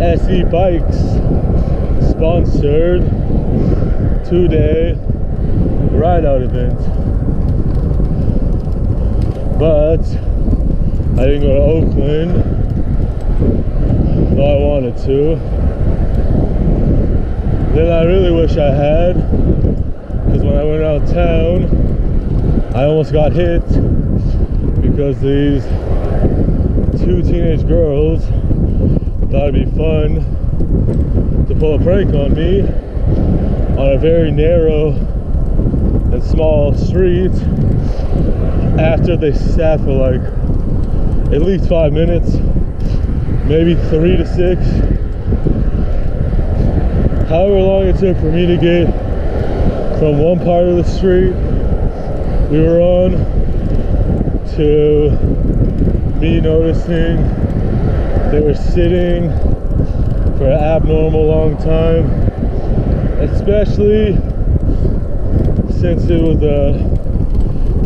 SE Bikes sponsored 2-day ride out event, but I didn't go to Oakland, though I wanted to. Then I really wish I had, because when I went out of town, I almost got hit because these 2 teenage girls thought it'd be fun to pull a prank on me on a very narrow and small street after they sat for like at least 5 minutes, maybe 3 to 6. However long it took for me to get from one part of the street we were on to me noticing they were sitting for an abnormal long time, especially since it was a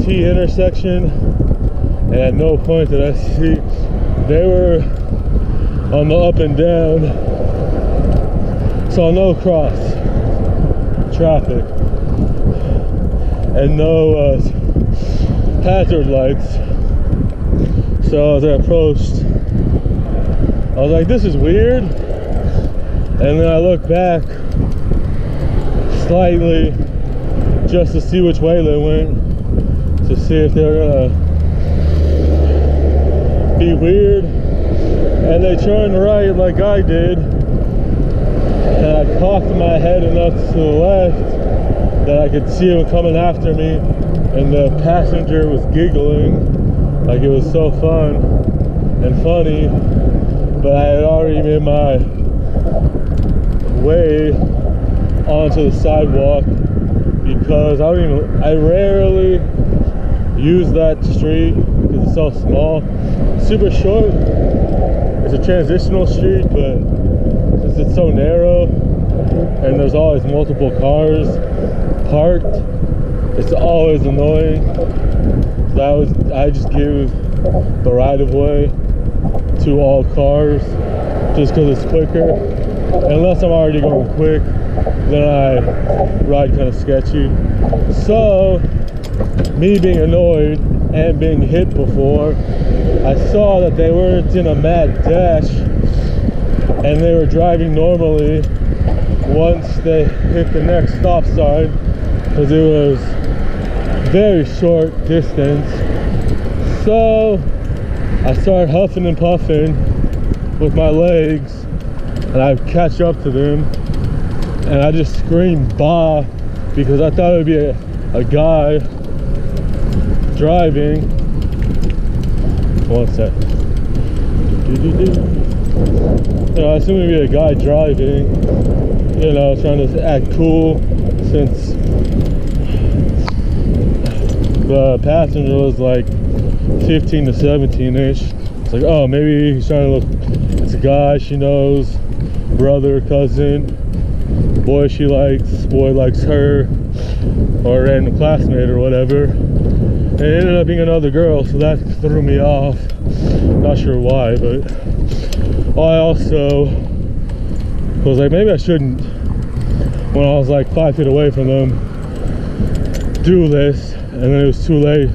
T intersection, and at no point did I see they were on the up and down, so no cross traffic and no hazard lights. So as I approached, I was like, this is weird. And then I looked back slightly just to see which way they went, to see if they were gonna be weird. And they turned right like I did, and I cocked my head enough to the left that I could see him coming after me, and the passenger was giggling like it was so fun and funny, but I had already made my way onto the sidewalk because I rarely use that street because it's so small, super short. It's a transitional street, but since it's so narrow and there's always multiple cars parked, it's always annoying. So I just give the right of way to all cars just because it's quicker. Unless I'm already going quick, then I ride kind of sketchy. So me being annoyed and being hit before, I saw that they weren't in a mad dash and they were driving normally once they hit the next stop sign, because it was very short distance. So I started huffing and puffing with my legs, and I catch up to them, and I just screamed "bah" because I thought it would be a guy driving. One sec. You know, I assume it'd be a guy driving, you know, trying to act cool, since the passenger was like 15 to 17-ish. It's like, oh, maybe he's trying to look, it's a guy she knows, brother, cousin, boy she likes, boy likes her, or a random classmate or whatever. And it ended up being another girl, so that threw me off. Not sure why, but I also was like, maybe I shouldn't, when I was like 5 feet away from them, do this. And then it was too late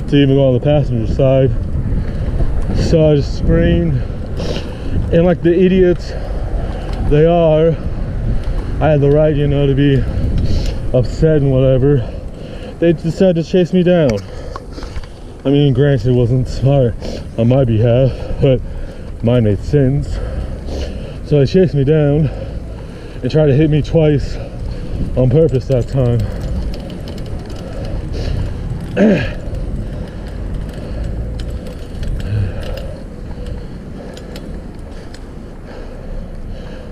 to even go on the passenger side, so I just screamed, and like the idiots they are, I had the right, you know, to be upset and whatever. They decided to chase me down. I mean, granted, it wasn't smart on my behalf, but mine made sense. So they chased me down and tried to hit me twice on purpose that time.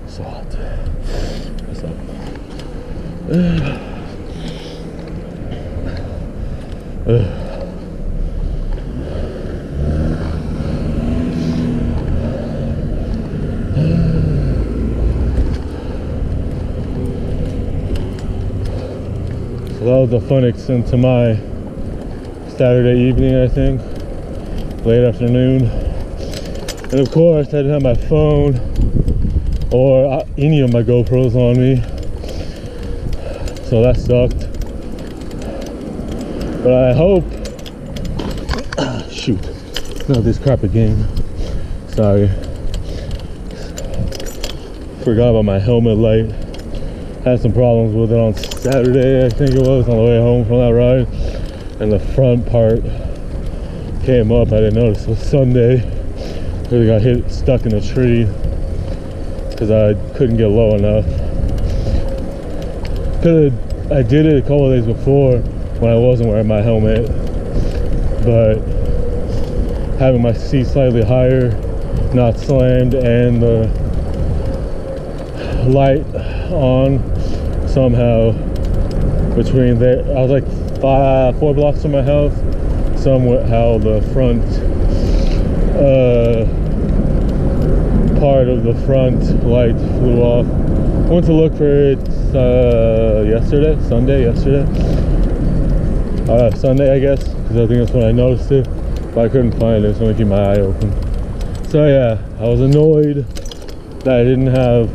So hot. What's up? So that was a fun extent to my Saturday evening, I think, late afternoon. And of course I didn't have my phone or any of my GoPros on me, so that sucked. But I hope, shoot, not this crap again. Sorry, forgot about my helmet light. Had some problems with it on Saturday, I think it was, on the way home from that ride, and the front part came up. I didn't notice it was Sunday. Really got stuck in a tree because I couldn't get low enough. I did it a couple of days before when I wasn't wearing my helmet, but having my seat slightly higher, not slammed, and the light on somehow between there, I was like 4 blocks from my house, somehow the front part of the front light flew off. I went to look for it Sunday, I guess, because I think that's when I noticed it, but I couldn't find it, so I keep my eye open. So yeah, I was annoyed that I didn't have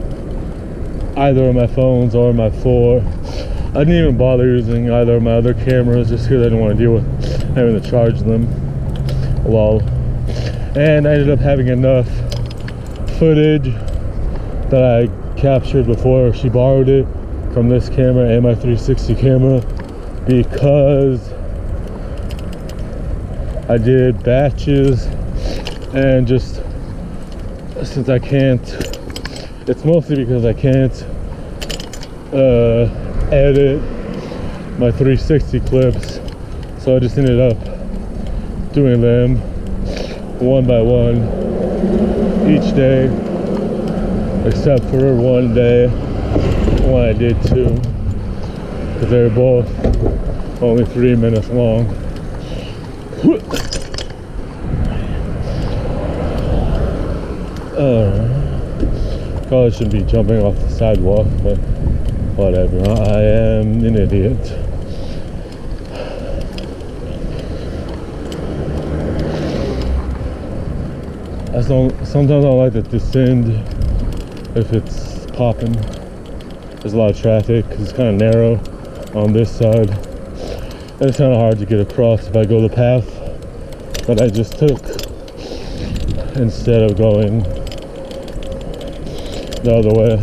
either of my phones or my 4. I didn't even bother using either of my other cameras just because I didn't want to deal with having to charge them. Lol. And I ended up having enough footage that I captured before she borrowed it from this camera and my 360 camera, because I did batches, and just since I can't, it's mostly because I can't edit my 360 clips, so I just ended up doing them one by one each day, except for one day when I did 2, because they were both only 3 minutes long. Probably shouldn't be jumping off the sidewalk, but whatever. I am an idiot. Sometimes I like to descend if it's popping. There's a lot of traffic because it's kind of narrow on this side, and it's kind of hard to get across if I go the path that I just took instead of going the other way.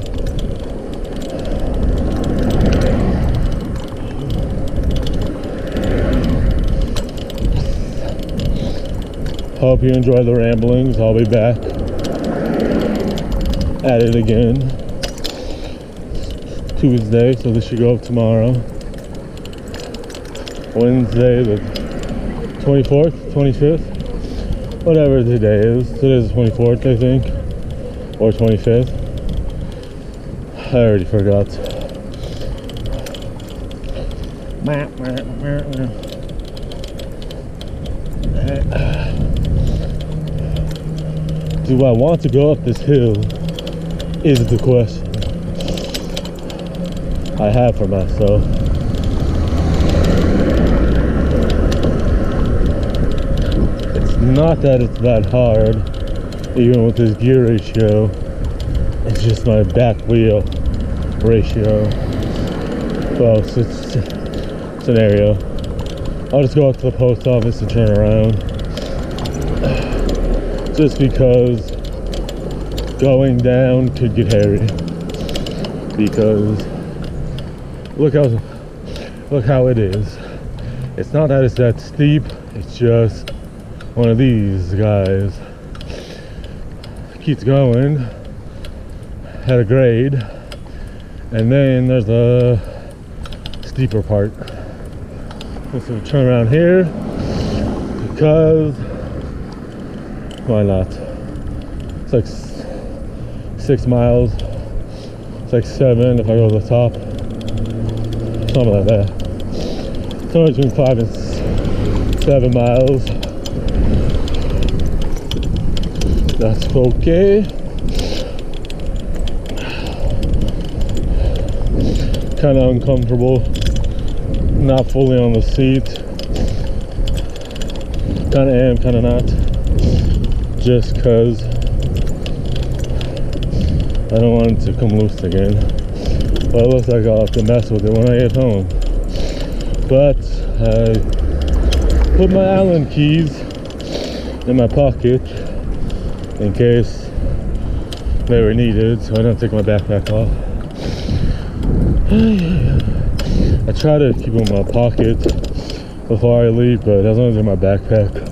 Hope you enjoy the ramblings. I'll be back at it again Tuesday, so this should go up tomorrow. Wednesday the 24th, 25th, whatever the day is. Today's the 24th, I think, or 25th. I already forgot. Do I want to go up this hill is the question I have for myself. It's not that it's that hard, even with this gear ratio. It's just my back wheel ratio. Well, scenario. I'll just go up to the post office and turn around. Just because going down could get hairy. Because look how it is. It's not that it's that steep, it's just one of these guys. Keeps going at a grade, and then there's a steeper part. Let's turn around here because why not? It's like 6 miles. It's like 7 if I go to the top. Something like that. Somewhere between 5 and 7 miles. That's okay. Kind of uncomfortable. Not fully on the seat. Kind of am, kind of not. Just because I don't want it to come loose again. But it looks like I'll have to mess with it when I get home. But I put my Allen keys in my pocket in case they were needed, so I don't take my backpack off. I try to keep them in my pocket before I leave, but as long as they're in my backpack,